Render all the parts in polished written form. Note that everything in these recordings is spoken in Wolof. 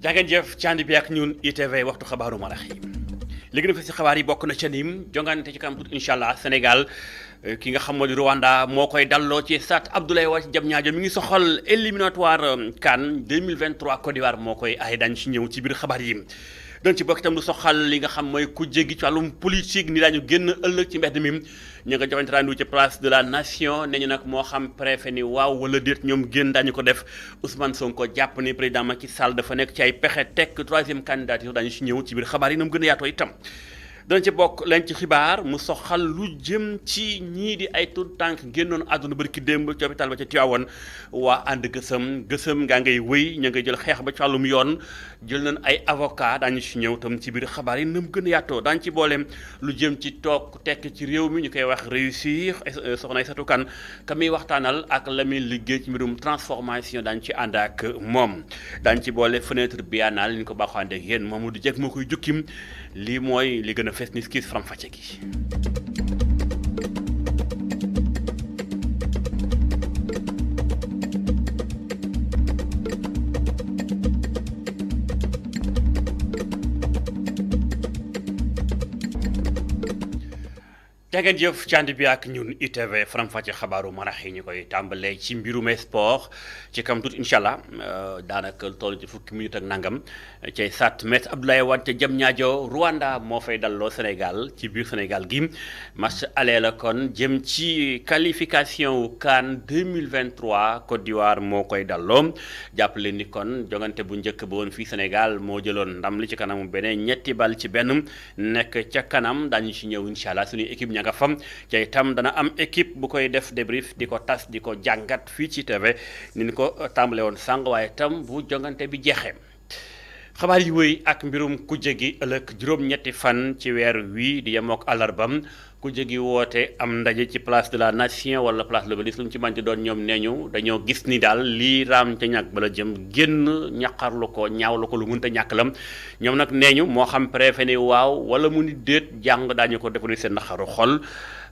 jaageen jëf ci ànd bi ak ñun ITV waxtu xabaaru marax yi léegi nag fi si xabaar yi bokk na ca nim jongante ci kanam tuuti incha allah Sénégal ki nga xam moo di Rwanda moo koy dalloo ci stade Abdoulaye Wade Diamniadio mi ngi soxal éliminatoire CAN 2023 Côte d'Ivoire moo koy ay dañ ci ñëw ci biir xabaar yi. doon ci bokk itam lu soxal li nga xam mooy ku jéggi ci wàllum politique ni daañu génn ëllëg ci mbedd mi ñu nga joxante randu ci place de la nation ne ñu nag moo xam préfet ni waaw wala déet ñoom génn daañu ko def Ousmane Sonko jàpp ni président Macky Sall dafa nekk ci ay pexe tekk troisième candidature daañu ci ñëw ci biir xabaar yi na mu gën a yaatoo itam dana ci bokk leen ci xibaar mu soxal lu jëm ci ñii di ay tout tànk génnoon àdduna bari ki démb ci hôpital ba ca Tivaouane waa ànd gësëm ngaa ngay wëy ña ngay jël xeex ba ci wàllum yoon jël nañ ay avocat daañu ci ñëw tam ci biir xabaar yi na mu gën a yaatoo daañu ci booleem lu jëm ci toog tekk ci réew mi ñu koy wax réussir soxna Aïssatou Kane ka muy waxtaanal ak la muy liggéey ci mbirum transformation daañu ci ànd ak moom daañu ci boole fenêtre biennale li ñu ko baaxoo ànd ak yéen Mamadou Dieng moo koy jukkim lii mooy li gën a fes ni skis faram fàcce gi jangeen jëf ci ànd bi ak ñun ITV faram-fàcce xabaaru marax yi ñu koy tàmbalee ci mbirum sport ci kam tuuti incha allah daanaka toll ci fukki minute ak nangam ci stade Me Abdoulaye Wade ca Diamniadio Rwanda moo fay dalloo Sénégal ci biir Sénégal gi match aller la kon jëm ci qualification CAN 2023 Côte d'Ivoire moo koy dalloo jàppale ni kon jongante bu njëkk ba woon fii Sénégal moo jëloon ndam li ci kanamu beneen ñetti bal ci benn nekk ca kanam daañu ci ñëw incha allah suñu équipe ña nga fam ca itam dana am équipe bu koy def débrief di ko tas di ko jàngat fii ci TV ni ñu ko tàmbale woon sàng waaye itam bu jongante bi jeexee xabaar yi wëy ak mbirum kujje gi ëllëg juróom-ñetti fan ci weer wii di yemook àllarbam kujje gi woote am ndaje ci place de la nation wala place de l'Obélisque lu mu ci manti doon ñoom nee ñu dañoo gis ni daal lii raam ca ñàkk bala jëm génn ñaqarlu ko ñaawlu ko lu mënta ñàkk lam ñoom nag nee ñu moo xam préfet ni waaw wala mu ni déet jàng daañu ko defu ni seen naxaru xol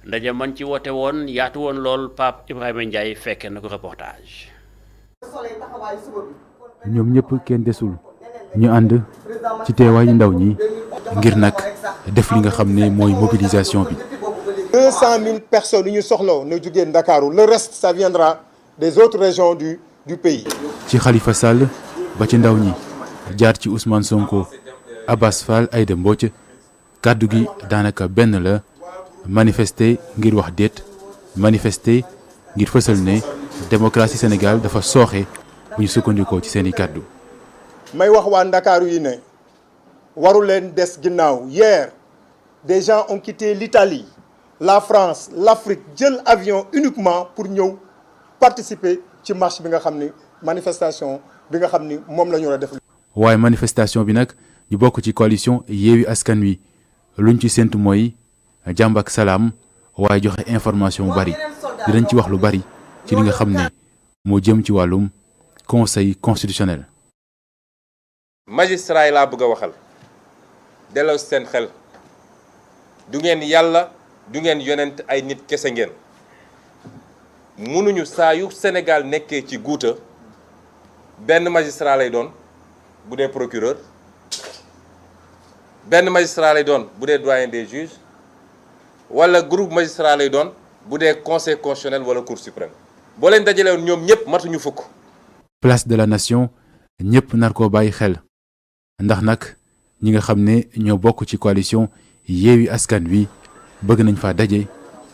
ndaje man ci woote woon yaatu woon lool Pape Ibrahima Ndiaye fekkee na ko reportage. ñoom ñëpp kenn desul ñu ànd ci teewaayu ndaw ñi ngir nag def li nga xam ne mooy mobilisation bi. 200 000 personnes yu ñu soxla na jugee Ndakaaru le reste ça viendra des autres régions du pays. ci Khalifa Sall ba ci ndaw ñi jaar ci Ousmane Sonko Abass Fall Aïda Mbodj kàddu gi daanaka benn la manifester ngir wax déet manifester ngir fësal ne démocratie Sénégal dafa sooxe bu ñu sukkandikoo ci seeni kàddu. may wax waa Ndakaaru yi ne waru leen des ginnaaw hier des gens ont quitté l'Italie la France l'Afrique jël avion uniquement pour ñëw participer ci marche bi nga xam ni manifestation bi nga xam ni moom la ñu war a def. waaye manifestation bi nag ñu bokk ci coalition Yewwi Askan Wi luñ ci séntu mooy jàmm ak salaam waaye joxe information bu bari dinañ ci wax lu bari ci li nga xam ne moo jëm ci wàllum conseil constitutionnel. magistrat yi laa bëgg a waxal delloo seen xel du ngeen yàlla du ngeen yonent ay nit kese ngeen mënuñu saa yu Sénégal nekkee ci guuta benn magistrat lay doon bu dee procureur benn magistrat lay doon bu dee doyen des juges wala groupe magistrat lay doon bu dee conseil constitutionnel wala cour suprême boo leen dajalewoon ñoom ñëpp matuñu fukk. place de la nation ñëpp nar koo bàyyi xel ndax nag ñi nga xam ne ñoo bokk ci coalition Yewwi Askan Wi bëgg nañ fa daje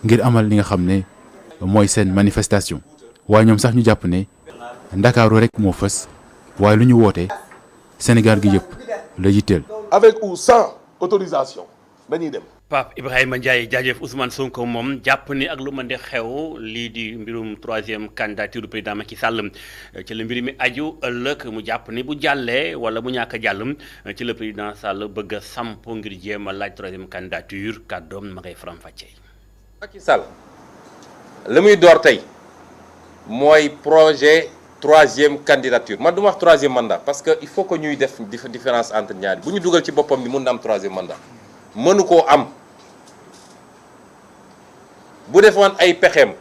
ngir amal li nga xam ne mooy seen manifestation waaye ñoom sax ñu jàpp ne Ndakaaru rek moo fës waaye lu ñu woote Sénégal gi yëpp la yitteel. avec ou sans autorisation dañuy dem. Pape Ibrahima Ndiaye jaajëf Ousmane Sonko moom jàpp ni ak lu mën di xew lii di mbirum troisième candidature du président Macky Sall ci la mbir mi aju ëllëg mu jàpp ni bu jàllee wala mu ñàkk a jàll ci la président Sall bëgg a samp ngir jéem a laaj troisième candidature kàddoom ma ngay faram-fàccee. Macky Sall la muy door tey mooy projet troisième candidature man du ma wax troisième mandat parce que il faut que ñuy def différence entre ñaari bu ñu dugal ci boppam ni mun na am troisième mandat mënu koo am. bu defoon ay pexeem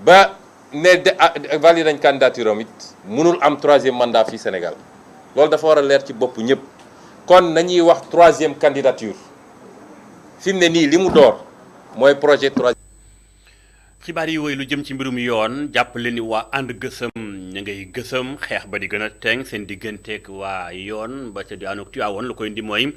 ba ne valide nañ candidature am it mënul am 3e mandat fii Sénégal loolu dafa war a leer ci bopp ñëpp kon nañuy wax 3e candidature fi mu ne nii li mu door mooy projet 3. xibaar yi woy lu jëm ci mbirum yoon jàppale ni waa ànd gësëm ña ngay gësëm xeex ba di gën a teng seen digganteeg waa yoon ba ca diwaanu Tivaouane lu koy indi mooy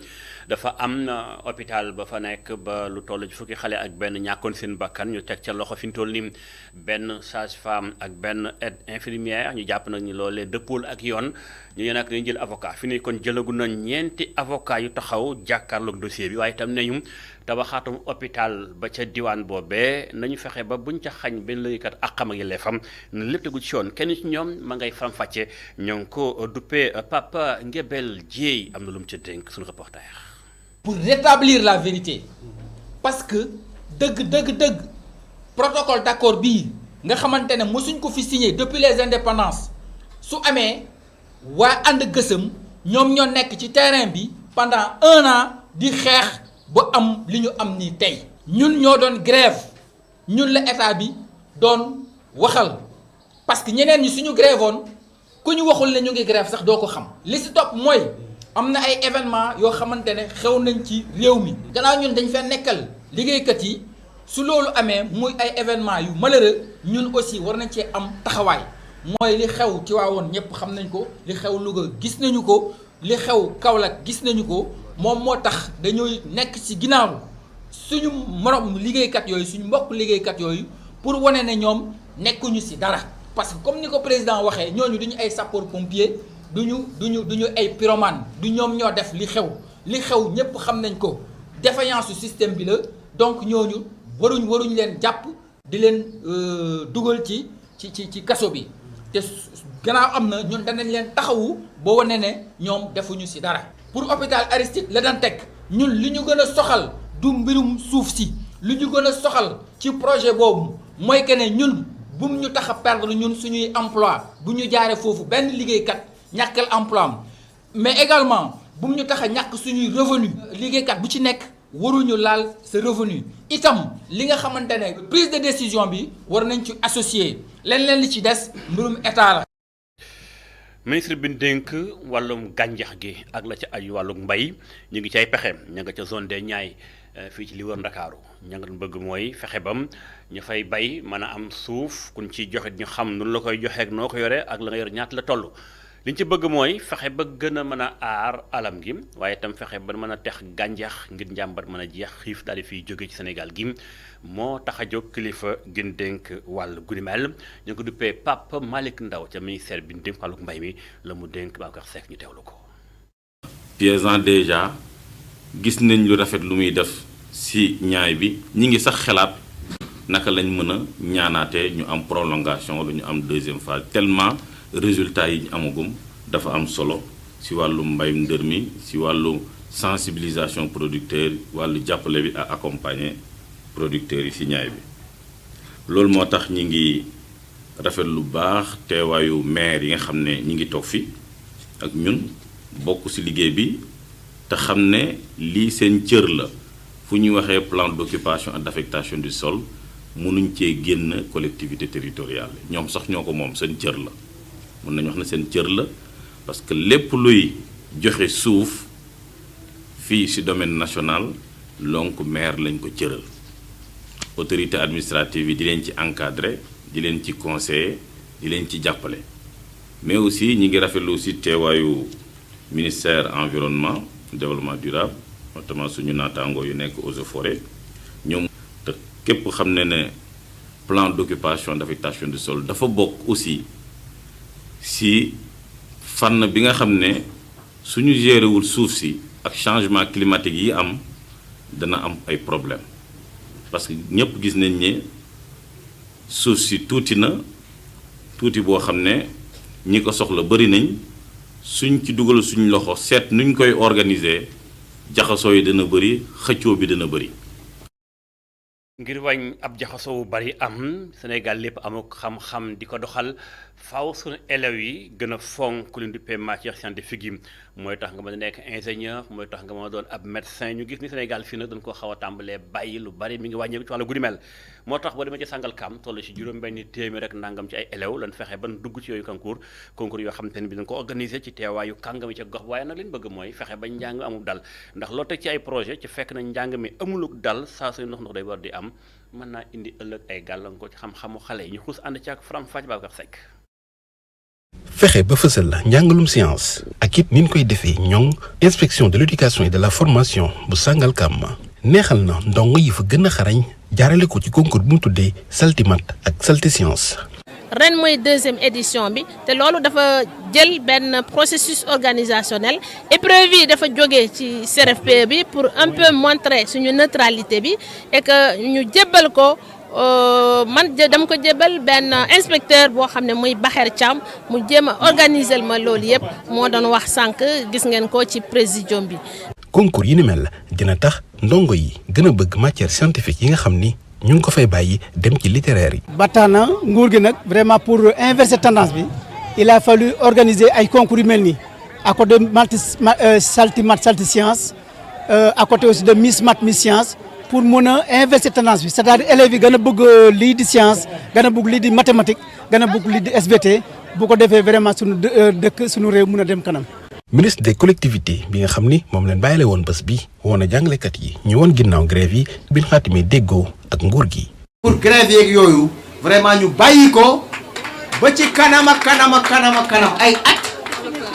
dafa am hôpital ba fa nekk ba lu toll ci fukki xale ak benn ñàkkoon seen bakkan ñu teg ca loxo fi ñu toll ni benn sage-femme ak benn aide infirmière ñu jàpp nag ni loolee dëppool ak yoon ñu nag dañu jël avocat fi ne kon jëlagu na ñeenti avocat yu taxaw jàkkaarloog dossier bi waaye itam nañu tabaxaatum hôpital ba ca diwaan boobee nañu fexe ba buñ ca xañ benn liggéeykat àqam ak yelleefam na lépp tegu ci yoon kenn ci ñoom ma ngay faram-fàcce ñoo ngi ko duppee Papa Ngebel Dieye am na lu mu ca dénk suñu reporter. Pour rétablir la vérité parce que dëgg protocole d'accord bii nga xamante ne mosuñ ko fi signé depuis les indépendances su amee waa ànd gësëm ñoom ñoo nekk ci terrain bi pendant 1 an di xeex ba am li ñu am nii tey. ñun ñoo doon grève ñun la état bi doon waxal parce que ñeneen ñi suñu grève woon ku ñu waxul ne ñu ngi grève sax doo ko xam. li si topp mooy am na ay événements yoo xamante ne xew nañ ci réew mi. gannaaw ñun dañ fee nekkal liggéeykat yi su loolu amee muy ay événements yu malheureux ñun aussi war nañ cee am taxawaay. mooy li xew ci waawoon ñëpp xam nañ ko li xew Louga gis nañu ko li xew Kaolack gis nañu ko moom moo tax dañuy nekk ci ginnaaw suñu morom liggéeykat yooyu suñu mbokk liggéeykat yooyu pour wane ne ñoom nekkuñu ci dara. parce que comme ni ko président waxee ñooñu duñu ay sapeur pompier duñu ay pyromane du ñoom ñoo def li xew ñëpp xam nañ ko défaillance su système bi la donc ñooñu waruñ leen jàpp di leen dugal ci kaso bi. te gannaaw am na ñun danañ leen taxawu boo wane ne ñoom defuñu ci dara. pour hôpital Aristide Le Dantec ñun li ñu gën a soxal du mbirum suuf si li ñu gën a soxal ci projet boobu mooy que ne ñun bum ñu tax a perdre ñun suñuy emploi bu ñu jaaree foofu benn liggéeykat ñàkkal emploi am mais également bum ñu tax a ñàkk suñuy revenu liggéeykat bu ci nekk waruñu laal sa revenu itam li nga xamante ne prise de décision bi war nañ ci associé leen li ci des mbirum état la. ministre bi dénk wàllum gàncax gi ak la ca aju wàllum mbay ñu ngi ci ay pexeem ña nga ca zone des Niayes fii ci li wër Ndakaaru ña nga bëgg mooy fexe bam ñu fay bay mën a am suuf kuñ ciy joxe ñu xam nu la koy joxeek noo ko yore ak la nga yor ñaata la toll. liñ ci bëgg mooy fexe ba gën a mën a aar alam gi waaye itam fexe ba mën a tex gàncax ngir njàmbat mën a jeex xiif daal di fiy jóge ci Sénégal gi moo tax a jóg kilifa gën dénk wàllu guni mel ñu ko duppee Pape Malick Ndaw ca ministère bi dénk wàllu mbay mi la mu dénk Babacar Seck ñu teewlu ko. Paysan déjà gis nañ lu rafet lu muy def ci ñaay bi ñi ngi sax xalaat naka lañ mën a ñaanaatee ñu am prolongation wala ñu am 2e phase tellement résultat yi ñu amagum dafa am solo ci wàllu mbayum ndër mi ci wàllu sensibilisation producteurs wàllu jàppale bi ak accompagner producteurs yi ci ñaay bi loolu moo tax ñi ngi rafet lu baax teewaayu maire yi nga xam ne ñi ngi toog fi ak ñun bokk ci liggéey bi te xam ne lii seen cër la fu ñuy waxee plan d'occupation et d'affectation du sol mënuñ cee génn collectivité territoriale ñoom sax ñoo ko moom seen cër la mën nañu wax ne seen cër la parce que lépp luy joxe suuf fii ci domaine national donc maire lañ ko cëral autorité administrative yi di leen ci encadrer di leen ci conseiller di leen ci jàppale mais aussi ñi ngi rafetlu aussi teewaayu ministère environnement développement durable notamment suñu naataangoo yu nekk eaux et forêts ñoom te képp xam ne plan d'occupation d'affectation du sol dafa bokk aussi si fànn bi nga xam ne suñu gérewul suuf si ak changement climatique yi am dana am ay problème parce que ñëpp gis nañ ne suuf si tuuti boo xam ne ñi ko soxla bari nañ suñ ci dugal suñ loxo seet nuñ koy organiser jaxasoo yi dana bari xëccoo bi dana bari. ngir wañ ab jaxasoo bu bari am Sénégal lépp amuk xam-xam di ko doxal faaw suñu élèves yi gën a fonk lu ñu duppee matière scientifique yi mooy tax nga mën a nekk ingénieur mooy tax nga mën a doon ab médecin ñu gis ni Sénégal fii nag dañ ko xaw a tàmbalee bàyyi lu bari mi ngi wàññeeku ci wàllu guddi mel moo tax boo demee ci Sangalkam toll ci juróom-benni téeméer rek nangam ci ay élèves lan fexe ban dugg ci yooyu concours yoo xam te ne bi dañ ko organiser ci teewaayu kàngami ca gox waaye nag li ñu bëgg mooy fexe ba njàng amul dal ndax loo teg ci ay projet ci fekk na njàng mi amuluk dal saa suy ndox day war di am mën naa indi ëllëg ay gàllankoor ci xam-xamu xale yi ñu xuus ànd ci ak Faram Faj Babacar Seck. fexe ba fësal la njàngalum science ak it ni ñu koy defee ñoŋ inspection de l'éducation et de la formation bu Sangalkam neexal na ndongo yi fa gën a xarañ jaarale ko ci concours bu mu tuddee saltimat ak salti science. ren mooy 2e édition bi te loolu dafa jël benn processus organisationnel épreuve yi dafa jógee ci CRFPE bi pour un peu montrer suñu neutralité bi et que ñu jébbal ko man dama ko jébbal benn inspecteur boo xam ne muy Baxer Thiam mu jéem a organiser ma loolu yëpp moo doon wax sànq gis ngeen ko ci présidium bi. concours yi ni mel dina tax ndongo yi gën a bëgg matière scientifique yi nga xam ni ñu ngi ko fay bàyyi dem ci littéraire yi. ba tax na nguur gi nag vraiment pour inverser tendance bi il a fallu organiser ay concours yu mel nii à côté de salti math salti science à côté aussi de Miss Math Miss Science pour mën a inverser tendance bi c'est-à-dire élèves yi gën a bëgg lii di science gën a bëgg lii di mathématique gën a bëgg lii di SVT bu ko defee vraiment suñu dëkk suñu réew mën a dem kanam. ministre des collectivités bi nga xam ni moom leen bàyyile woon bés bi woon a jàngalekat yi ñu woon ginnaaw grève yi bi ñu xaatimee déggoo ak nguur gi. pour grève yeeg yooyu vraiment ñu bàyyi ko ba ci kanam ay at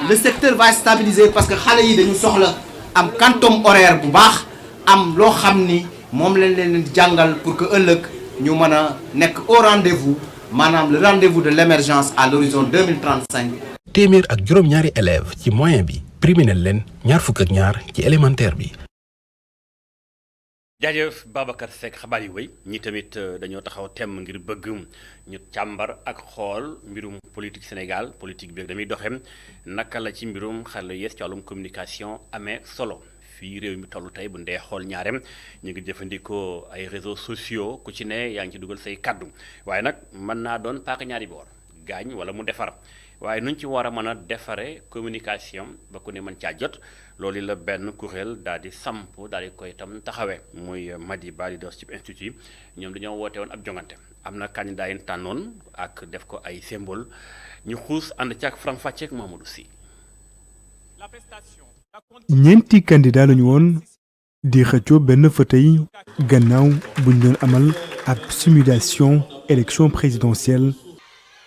le secteur va stabiliser parce que xale yi dañu soxla am quantum horaire bu baax am loo xam ni moom lañ leen jàngal pour que ëllëg ñu mën a nekk au rendez-vous maanaam le rendez-vous de l'émergence à l'horizon 2035. téeméer ak juróom-ñaari élèves ci moyen bi primé nañ leen 22 ci élémentaire bi. jaajëf Babacar Seck xabaar yi wéy ñi tamit dañoo taxaw temm ngir bëgg ñu càmbar ak xool mbirum politique Sénégal politique bi damuy doxee naka la ci mbirum xarala yees ci wàllum communication amee solo fii réew mi tollu tey bu ndee xool ñaarem ñu ngi jëfandikoo ay réseaux sociaux ku ci ne yaa ngi ci dugal say kaddu waaye nag mën naa doon paaka ñaari boor gaañ wala mu defar waaye nuñ ci war a mën a defare communication ba ku ne mën caa jot loolu la benn kuréel daal di samp daal di koy itam taxawee muy Madiba Leadership Institute ñoom dañoo woote woon ab jongante am na candidat yi tànnoon ak def ko ay symbole ñu xuus ànd ci ak Faram Fàcceek Mamadou Sy. ñeenti candidat lañu woon di xëccoo benn fauteuil gannaaw buñ doon amal ab simulation élection présidentielle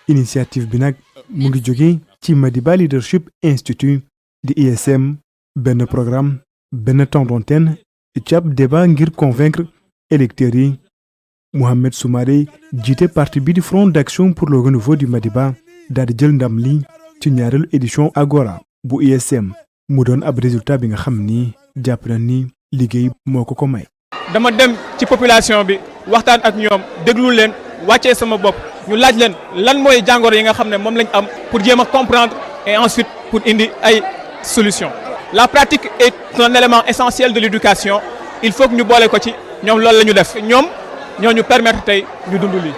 initiative bi nag mu ngi jóge ci Madiba Leadership Institute di ISM benn programme benn temps d'antenne ci ab débat ngir convaincre électeurs yi Mohamed Soumaré jiite parti bi di Front d'action pour le renouveau du Madiba daal di jël ndam li ci ñaareelu édition Agora bu ISM mu doon ab résultat bi nga xam ni jàpp na ni liggéey moo ko may. dama dem ci population bi waxtaan ak ñoom déglu leen wàccee sama bopp ñu laaj leen lan mooy jàngoro yi nga xam ne moom lañ am pour jéem a comprendre et ensuite pour indi ay solutions. La pratique est un élément essentiel de l'éducation il faut que ñu boole ko ci ñoom loolu la ñu def ñoom ñoo ñu permettre tey ñu dund lii.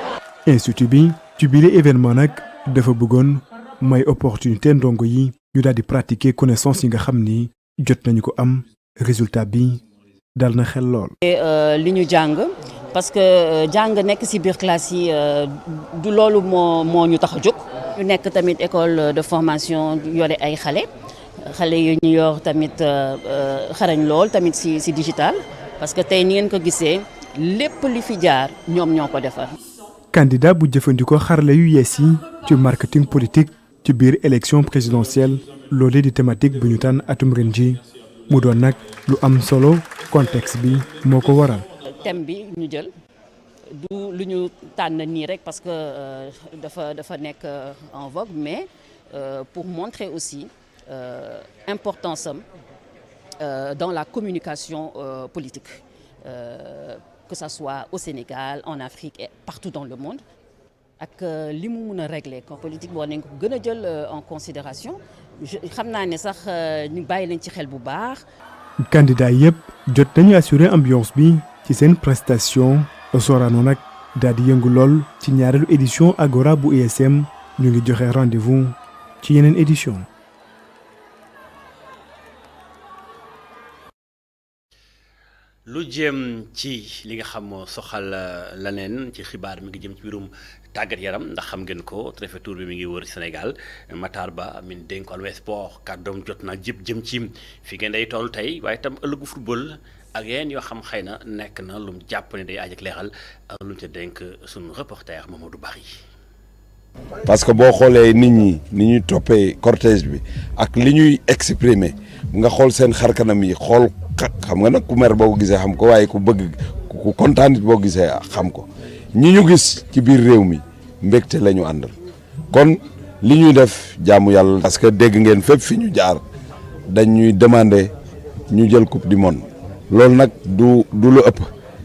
institut bi ci biir événement nag dafa bëggoon may opportunité ndongo yi ñu daal di pratiquer connaissance yi nga xam ni jot nañu ko am résultat bi dal na xel lool. li ñu jàng parce que jàng nekk ci biir classe yi du loolu moo ñu tax a jóg. ñu nekk tamit école de formation yore ay xale yu ñu yor tamit xarañ lool tamit ci digital parce que tey ni ngeen ko gisee lépp li fi jaar ñoom ñoo ko defar. candidat bu jëfandikoo xarala yu yees yi ci marketing politique ci biir élection présidentielle loolee di thématique bu ñu tànn atum ren ji mu doon nag lu am solo contexte bi moo ko waral. thème bi ñu jël du lu ñu tànn nii rek parce que dafa nekk en vogue mais pour montrer aussi importance am dans la communication politique que ça soit au Sénégal en Afrique et partout dans le monde ak li mu mun a régler ko politique boo nañ ko gën a jël en considération xam naa ne sax ñu bàyyi leen ci xel bu baax. candidat yëpp jot nañu assurer ambiance bi ci seen prestation Sorano nag daal di yëngu lool ci ñaareelu édition Agora bu ISM ñu ngi joxe rendez-vous ci yeneen édition. lu jëm ci li nga xam moo soxal leneen ci xibaar mi ngi jëm ci mbirum tàggat yaram ndax xam ngeen ko préfecture bi mi ngi wër Sénégal Matar Ba min dénk wàllu sport kàddoom jot na jëm ci fi ngeen day toll tey waaye itam ëllëgu football ak yeneen yoo xam xëy na nekk na lu mu jàpp ne day aaj ak leexal ak lu mu ca dénk sunu reporter Mamadou Bari. parce que boo xoolee nit ñi ni ñuy toppee cortège bi ak li ñuy exprimer nga xool seen xarkanam yi xool xam nga nag ku mer boo ko gisee xam ko waaye ku bëgg ku kontaan nit boo gisee xam ko ñi ñu gis ci biir réew mi mbégte la ñu àndal kon li ñuy def jaamu yàlla. parce que dégg ngeen fépp fi ñu jaar dañuy demander ñu jël coupe du monde loolu nag du lu ëpp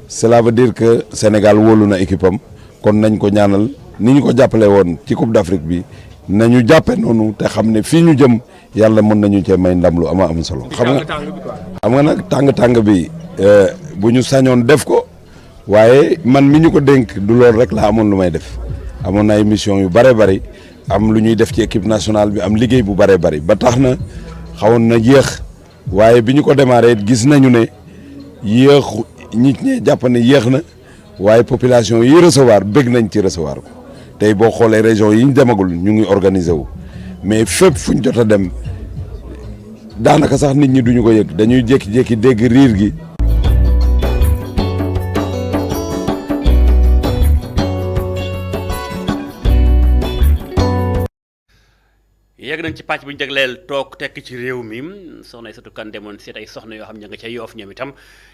cela veut dire que Sénégal wóolu na équipe am kon nañ ko ñaanal. ni ñu ko jàppale woon ci Coupe d'Afrique bi nañu jàppe noonu te xam ne fii ñu jëm yàlla mën nañu cee may ndam lu am solo. xam nga nag tàng-tàng bi bu ñu sañoon def ko waaye man mi ñu ko dénk du loolu rek la amoon lu may def amoon na ay mission yu bare bari am lu ñuy def ci équipe nationale bi am liggéey bu bare bari ba tax na xawoon na yéex waaye bi ñu ko démarré gis nañu ne yéexu nit ñi jàpp ne yéex na waaye population yi recevoir bëgg nañ ci recevoir ko. tey boo xoolee région yi ñu demagul ñu ngi organiser wu mais fépp fu ñu jot a dem daanaka sax nit ñi duñu ko yëg dañuy jékki-jékki dégg riir gi. yegg nañ ci pàcc bu ñu jagleel toog tekk ci réew mi soxna Aïssatou Kane demoon seet ay soxna yoo xam ña nga ca Yoof ñoom itam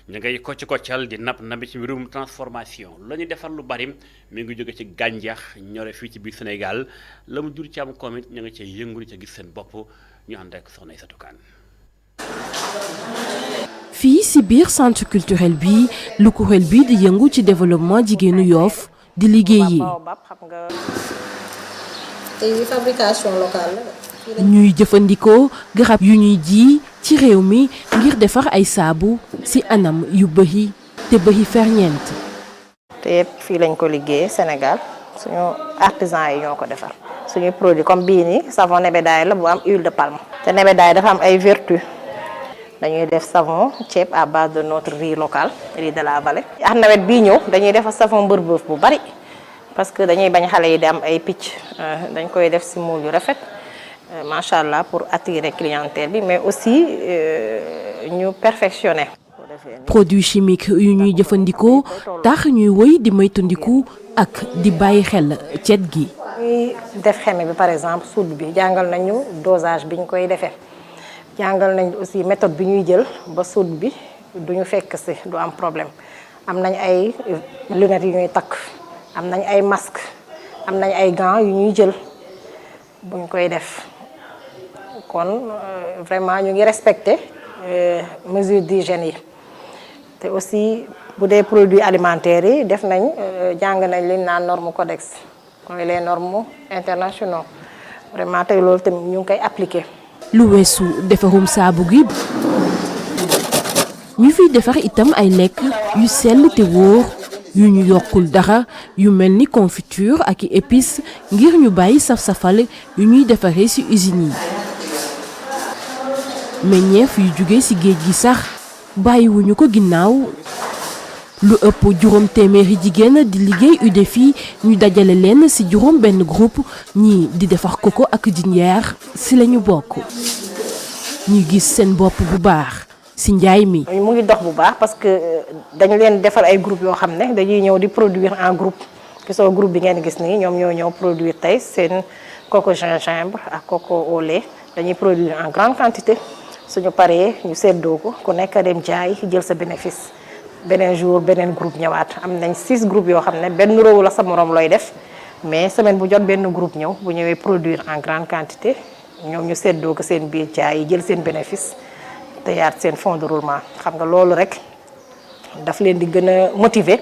ña ngay koccal di nabi ci mbirum transformation la ñuy defar lu bari mi ngi jóge ci gàncax ñore fii ci biir Sénégal la mu jur ci am koom it ña nga cay yëngu ca gis seen bopp ñu ànd ak soxna Aïssatou Kane. fii si biir centre culturel bi lu kuréel bi di yëngu ci développement jigéenu Yoof di liggéeyi. fabrication locale la. ñuy jëfandikoo garab yu ñuy ji ci réew mi ngir defar ay saabu ci anam yu bëri te bëri ferñeent. te yëpp fii lañ ko liggéey Sénégal suñu artisan yi ñoo ko defar suñuy produit comme bii nii savon nebedaay la bu am huile de palme. te nebedaay dafa am ay vertus dañuy def savon ceeb à base de notre riz local riz de la vallée. ak nawet bii ñëw dañuy defar savon beurre-bœuf bu bari. parce que dañuy bañ xale yi di am ay picc dañ koy def ci moule yu rafet macha allah pour attirer clientèle bi mais aussi ñu perfectionner. produits chimiques yu ñuy jëfandikoo tax ñuy woy di moytandiku ak di bàyyi xel cet gi. ñuy def xeme bi par exemple soude bi jàngal nañu dosage bi ñu koy defee jàngal nañ aussi méthode bi ñuy jël ba soude bi duñu fekk ci du am problème am nañ ay lunettes yu ñuy takk. am nañ ay masque am nañ ay gants yu ñuy jël buñ koy def kon vraiment ñu ngi respecter mesures d'hygiène yi te aussi bu dee produits alimentaires yi def nañ jàng nañ li ñu naan norme codex mooy les normes internationaux vraiment tey loolu tamit ñu ngi koy appliquer. lu weesu defarum saabu gi ñu fiy defar itam ay lekk yu sell te wóor. yu ñu yokkul dara yu mel ni confiture ak i épices ngir ñu bàyyi saf-safal yu ñuy defaree ci usines yi meññeef yu jóge ci géej gi sax bàyyiwuñu ko ginnaaw lu ëpp juróom téeméeri jigéen di liggéey UDEFI ñu dajale leen ci juróom benn groupe ñii di defar koko ak jinjeer ci lañu bokk ñuy gis seen bopp bu baax ci njaay mi. mu ngi dox bu baax parce que dañu leen defal ay groupe yoo xam ne dañuy ñëw di produire en groupe gisoo groupe bi ngeen gis nii ñoom ñoo ñëw produire tey seen coco gingembre ak coco au lait dañuy produire en grande quantité suñu paree ñu seddoo ko ku nekk dem jaay jël sa bénéfice beneen jour beneen groupe ñëwaat am nañ 6 groupes yoo xam ne benn róowu la sa morom looy def mais semaine bu jot benn groupe ñëw bu ñëwee produire en grande quantité ñoom ñu seddoo ko seen biir jaay jël seen bénéfice te yaat seen fonds de roulement xam nga loolu rek daf leen di gën a motiver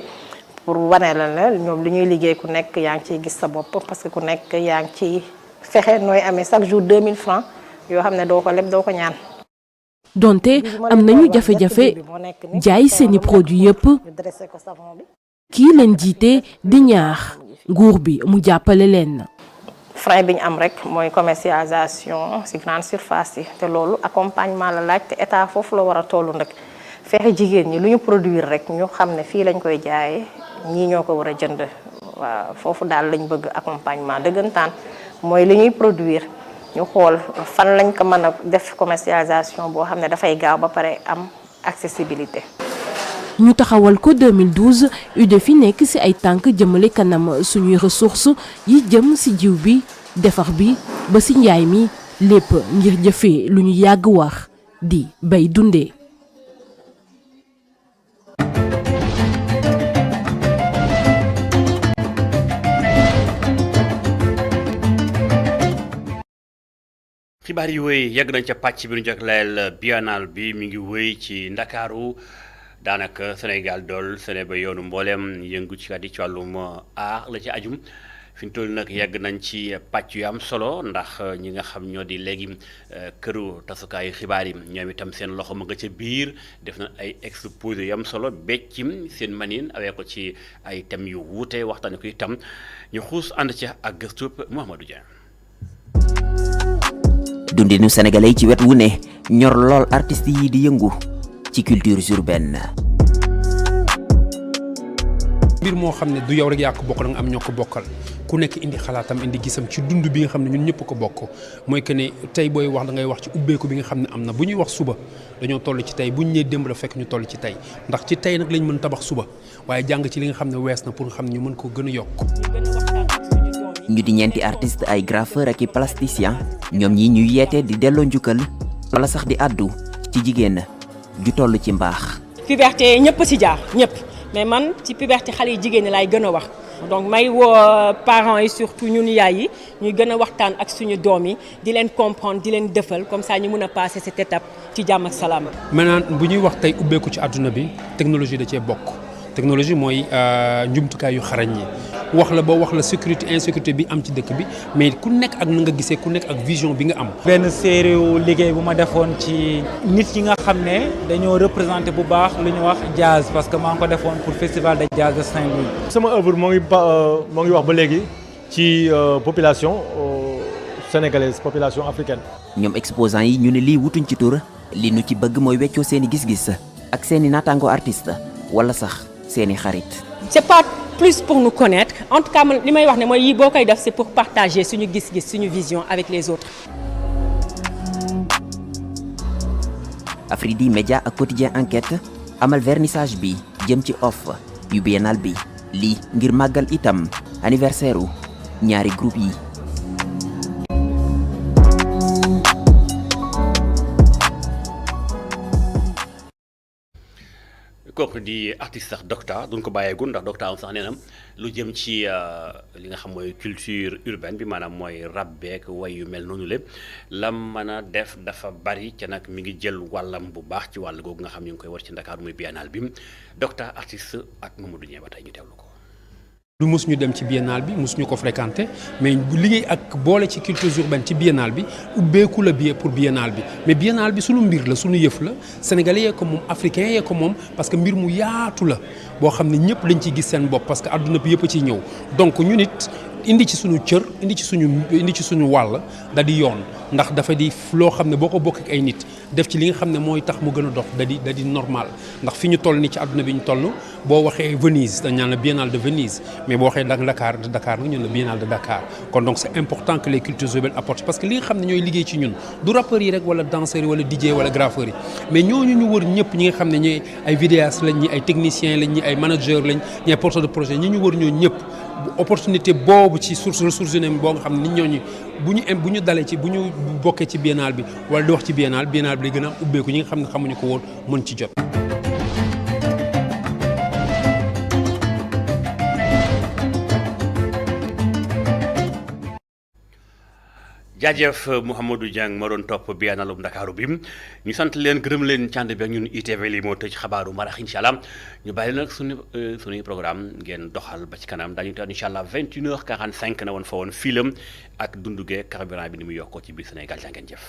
pour wane la ñoom li ñuy liggéey ku nekk yaa ngi ciy gis sa bopp parce que ku nekk yaa ngi ciy fexe nooy amee chaque jour 2000 francs yoo xam ne doo ko leb doo ko ñaan. donte am nañu jafe-jafe jaay seeni produits yépp kii leen jiite di ñaax nguur bi mu jàppale leen. frein bi ñu am rek mooy commercialisation ci grande surface yi te loolu accompagnement la laaj te état foofu la war a tollu nag fexe jigéen ñi lu ñu produire rek ñu xam ne fii lañ koy jaayee ñii ñoo ko war a jënd waaw foofu daal lañ bëgg accompagnement dëggantaan mooy li ñuy produire ñu xool fan lañ ko mën a def commercialisation boo xam ne dafay gaaw ba pare am accessibilité. ñu taxawal ko 2012 UDEFI nekk ci ay tànk jëmale kanam suñuy ressources yi jëm ci jiw bi defar bi ba ci njaay mi lépp ngir jëfee lu ñu yàgg wax di bay dundee. xibaar yi wéy yegg nañ ca pàcc bi ñu jagleel biennale bi mi ngi wéy ci Ndakaaru daanaka Sénégal dool Séné ba yoonu mbooleem yëngu ci ci wàllum aar la ci ajum fi ñu toll nag yegg nañ ci pàcc yu am solo ndax ñi nga xam ñoo di léegi këru tasukaayu xibaar yi ñoom itam seen loxo ma nga ca biir def na ay exposé yu am solo beccim seen manin awee ko ci ay thèmes yu wuute waxtaane ko itam ñu xuus ànd ca ak gëstu Mouhamadou Dieng. dundinu sénégalais ci wet wu ne ñor lool artistes yi di yëngu ci culture urbaine. mbir moo xam ne du yow rek yaa ko bokk da nga am ñoo ko bokkal ku nekk indi xalaatam indi gisam ci dund bi nga xam ne ñun ñëpp ko bokk mooy que ne tey booy wax da ngay wax ci ubbeeku bi nga xam ne am na bu ñuy wax suba dañoo toll ci tey bu ñu nee démb la fekk ñu toll ci tey ndax ci tey nag lañ mën tabax suba waaye jàng ci li nga xam ne wees na pour nga xam ne ñu mën ko gën a yokk. ñu di ñeenti artiste ay graffeur ak i plasticien ñoom ñi ñuy yeete di delloo njukkal wala sax di àddu ci jigéen ju toll ci mbaax. puberté ñëpp ci jaar ñëpp mais man ci puberté xale yi jigéen ñi laay gën a wax donc may woo parents yi surtout ñun yaay yi ñuy gën a waxtaan ak suñu doom yi di leen comprendre di leen defal comme ça ñu mën a passer cette étape ci jàmm ak salaam. maintenant bu ñuy wax tey ubbeeku ci àdduna bi technologie da cee bokk technologie mooy njumtukaay yu xarañ yi wax la ba wax la sécurité insécurité bi am ci dëkk bi mais ku nekk ak na nga gisee ku nekk ak vision bi nga am. benn série liggéey bu ma defoon ci nit yi nga xam ne dañoo représenté bu baax lu ñu wax jazz parce que maa ngi ko defoon pour festival de jazz de Saint-Louis. sama œuvre moo ngi wax ba léegi ci population sénégalaise population africaine. ñoom exposants yi ñu ne lii wutuñ ci tur li nu ci bëgg mooy weccoo seeni gis-gis ak seeni naataango artiste wala sax seeni xarit. c'est pas plus pour nous connaître en tout cas li may wax ne mooy yii boo koy def c'est pour partager suñu gis-gis suñu vision avec les autres. Afridi Média ak quotidien enquête amal vernissage bi jëm ci off yu biennale bi lii ngir màggal itam anniversaire u ñaari groupe yi. kooku di artiste sax Docta duñ ko bàyyeegul ndax Docta am sax nee na lu jëm ci li nga xam mooy culture urbaine bi maanaam mooy rap beeg way yu mel noonu lépp lam mën a def dafa bari ca nag mi ngi jël wàllam bu baax ci wàll googu nga xam ñu ngi koy war ci Ndakaar muy biennale bi Docta artiste ak Mamadou Dieng ba tey ñu teewlu ko. du mosuñu dem ci biennale bi mosuñu ko fréquenter mais liggéey ak boole ci culture urbaine ci biennale bi ubbeeku la billet pour biennale bi mais biennale bi sunu mbir la sunu yëf la sénégalais yee ko moom africain yee ko moom parce que mbir mu yaatu la boo xam ne ñëpp dañ ciy gis seen bopp parce que adduna bi yëpp a ciy ñëw donc ñu nit indi ci suñu cër indi ci suñu wàll da di yoon ndax dafa di loo xam ne boo ko bokk ak ay nit def ci li nga xam ne mooy tax mu gën a dox da di normal ndax fi ñu toll ni ci àdduna bi ñu toll boo waxee Venise dañ naan la biennale de Venise mais boo waxee Dakar nag ñun la biennale de Dakar kon donc c'est important que les cultures urbaines apportent parce que li nga xam ne ñooy liggéey ci ñun du rappeurs yi rek wala danseurs yi wala DJ wala graffeurs yi mais ñooñu ñu wër ñëpp ñi nga xam ne ñooy ay vidéastes lañ ñi ay techniciens lañ ñi ay managers lañ ñi ay porteurs de projet ñi ñu wër ñoo ñëpp opportunité boobu ci ressources humaines boo nga xam ne nit ñooñu bu ñu dalee ci bu ñu bokkee ci biennale bi wala di wax ci biennale bi day gën a ubbeeku ñi nga xam ne xamuñu ko woon mën ci jot. jaajëf Mouhamadou Dieng ma doon topp biennale bu Ndakaaru bi ñu sant leen gërëm leen cànd bi ak ñun ITV lii moo tëj xabaaru marax incha allah ñu bàyyi nag suñuy programme ngeen doxal ba ci kanam daañu toog incha allah 21h45 na woon fa woon filam ak dundu gee carburant bi ni mu yokkoo ci biir Sénégal jaa ngeen jëf.